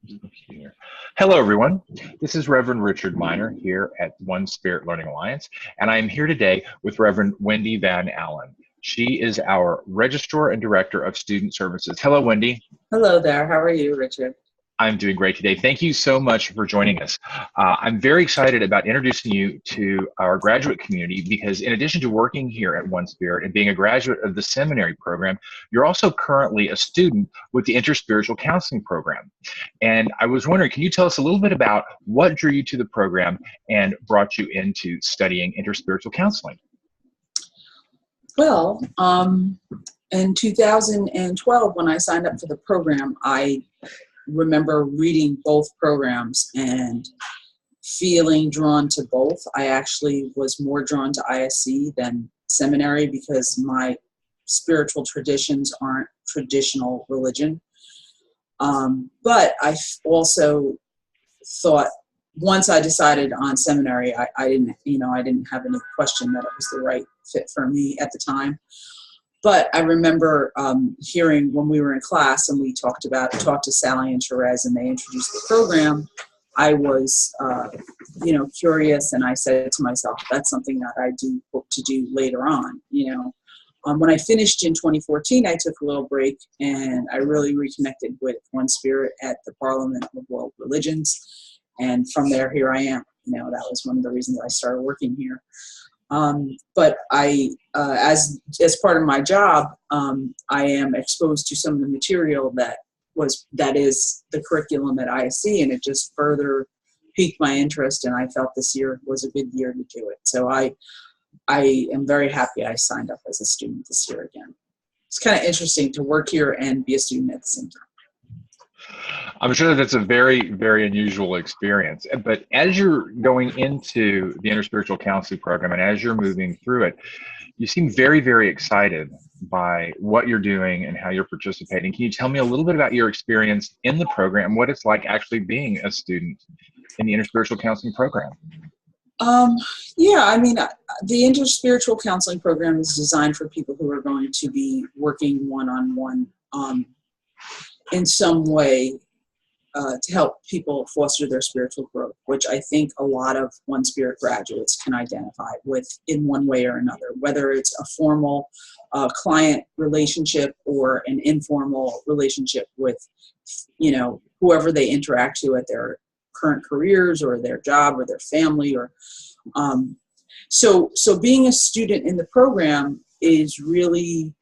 Here. Hello, everyone. This is Reverend Richard Miner here at One Spirit Learning Alliance, and I am here today with Reverend Wendy Van Allen. She is our Registrar and Director of Student Services. Hello, Wendy. Hello there. How are you, Richard? I'm doing great today. Thank you so much for joining us. I'm very excited about introducing you to our graduate community because in addition to working here at One Spirit and being a graduate of the seminary program, you're also currently a student with the Interspiritual Counseling Program. And I was wondering, can you tell us a little bit about what drew you to the program and brought you into studying interspiritual counseling? Well, in 2012, when I signed up for the program, I remember reading both programs and feeling drawn to both. I actually was more drawn to ISC than seminary because my spiritual traditions aren't traditional religion. But I also thought once I decided on seminary, I didn't have any question that it was the right fit for me at the time. But I remember hearing when we were in class and we talked to Sally and Therese and they introduced the program, I was, curious, and I said to myself, that's something that I do hope to do later on. When I finished in 2014, I took a little break and I really reconnected with One Spirit at the Parliament of World Religions. And from there, here I am. That was one of the reasons I started working here. But I, as part of my job, I am exposed to some of the material that is the curriculum at ISC, and it just further piqued my interest. And I felt this year was a good year to do it. So I am very happy I signed up as a student this year again. It's kind of interesting to work here and be a student at the same time. I'm sure that's a very, very unusual experience. But as you're going into the Interspiritual Counseling Program and as you're moving through it, you seem very, very excited by what you're doing and how you're participating. Can you tell me a little bit about your experience in the program, what it's like actually being a student in the Interspiritual Counseling Program? The Interspiritual Counseling Program is designed for people who are going to be working one-on-one in some way to help people foster their spiritual growth, which I think a lot of One Spirit graduates can identify with in one way or another, whether it's a formal client relationship or an informal relationship with, whoever they interact to at their current careers or their job or their family. So being a student in the program is really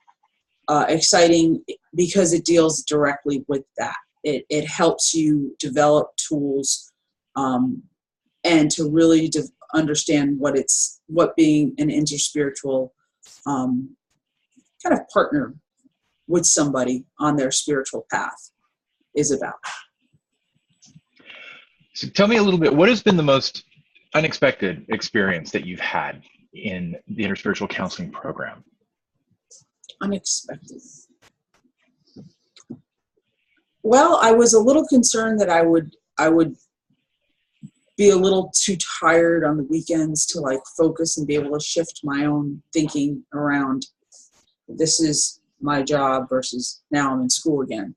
exciting because it deals directly with that. It helps you develop tools and to really understand what being an interspiritual kind of partner with somebody on their spiritual path is about. So tell me a little bit, what has been the most unexpected experience that you've had in the Interspiritual Counseling Program? Unexpected. Well, I was a little concerned that I would be a little too tired on the weekends to focus and be able to shift my own thinking around this is my job versus now I'm in school again.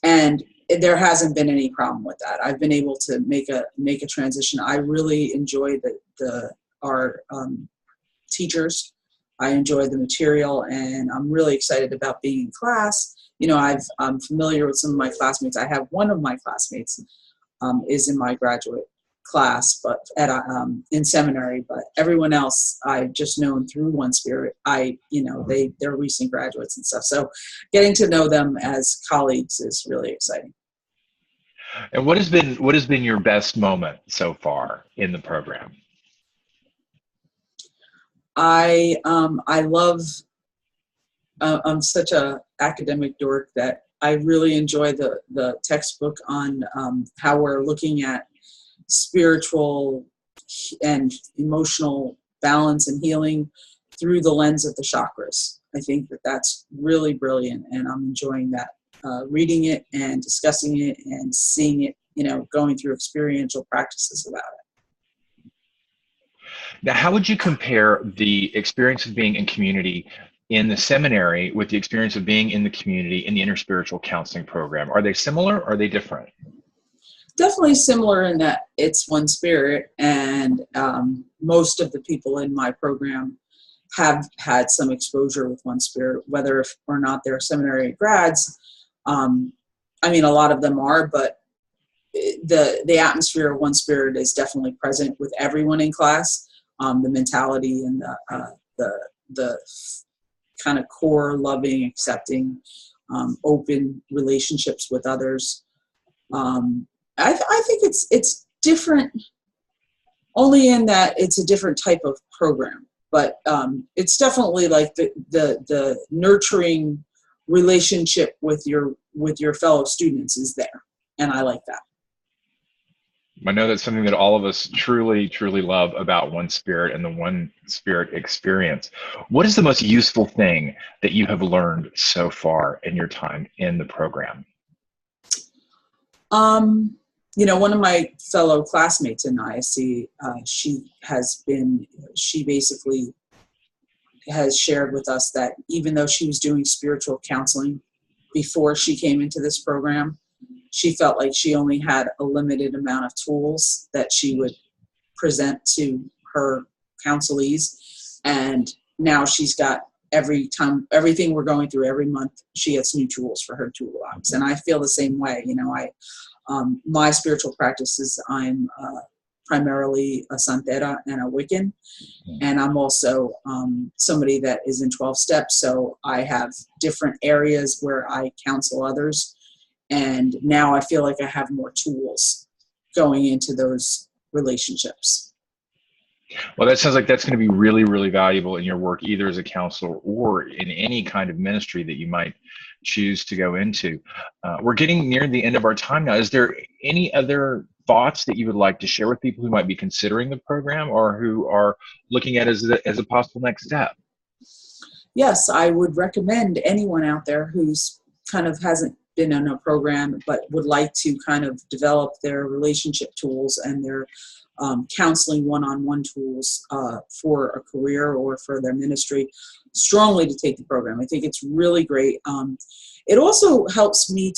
And there hasn't been any problem with that. I've been able to make a transition. I really enjoy our teachers. I enjoy the material, and I'm really excited about being in class. I'm familiar with some of my classmates. I have one of my classmates is in my graduate class, but in seminary. But everyone else I've just known through One Spirit. They're recent graduates and stuff. So getting to know them as colleagues is really exciting. And what has been your best moment so far in the program? I love. I'm such a academic dork that I really enjoy the textbook on how we're looking at spiritual and emotional balance and healing through the lens of the chakras. I think that's really brilliant, and I'm enjoying that, reading it and discussing it and seeing it, going through experiential practices about it. Now, how would you compare the experience of being in community in the seminary with the experience of being in the community in the Interspiritual Counseling Program? Are they similar or are they different? definitely similar in that it's one spirit, and most of the people in my program have had some exposure with one spirit, whether or not they're seminary grads. I mean, a lot of them are, but the atmosphere of one spirit is definitely present with everyone in class. The mentality and the kind of core, loving, accepting, open relationships with others. I think it's different only in that it's a different type of program, but it's definitely like the nurturing relationship with your fellow students is there, and I like that. I know that's something that all of us truly, truly love about One Spirit and the One Spirit experience. What is the most useful thing that you have learned so far in your time in the program? One of my fellow classmates in ISC, she basically has shared with us that even though she was doing spiritual counseling before she came into this program, she felt like she only had a limited amount of tools that she would present to her counselees. And now she's got everything we're going through every month, she gets new tools for her toolbox. And I feel the same way. My spiritual practices, I'm primarily a Santera and a Wiccan. And I'm also somebody that is in 12 steps. So I have different areas where I counsel others. And now I feel like I have more tools going into those relationships. Well, that sounds like that's going to be really, really valuable in your work, either as a counselor or in any kind of ministry that you might choose to go into. We're getting near the end of our time now. Is there any other thoughts that you would like to share with people who might be considering the program or who are looking at it as a possible next step? Yes, I would recommend anyone out there who's kind of hasn't been in a program but would like to kind of develop their relationship tools and their counseling one-on-one tools for a career or for their ministry, strongly to take the program. I think it's really great. It also helps me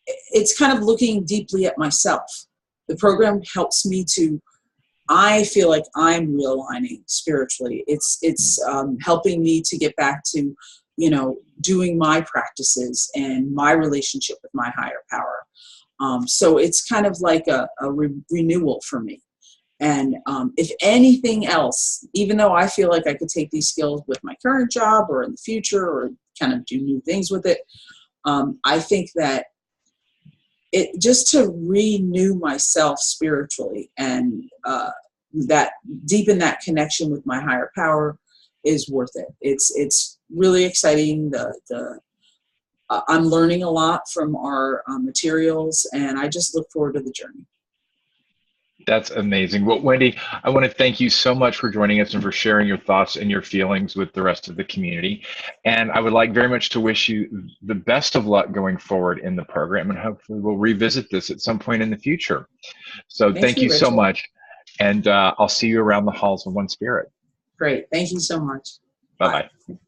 it's kind of looking deeply at myself. The program helps me I feel like I'm realigning spiritually. It's helping me to get back to, doing my practices and my relationship with my higher power. So it's kind of like a renewal for me. And if anything else, even though I feel like I could take these skills with my current job or in the future or kind of do new things with it, I think that it just to renew myself spiritually and that deepen that connection with my higher power is worth it. It's really exciting. I'm learning a lot from our materials, and I just look forward to the journey. That's amazing. Well, Wendy, I want to thank you so much for joining us and for sharing your thoughts and your feelings with the rest of the community. And I would like very much to wish you the best of luck going forward in the program, and hopefully we'll revisit this at some point in the future. So thank you so much. And I'll see you around the halls of One Spirit. Great. Thank you so much. Bye-bye.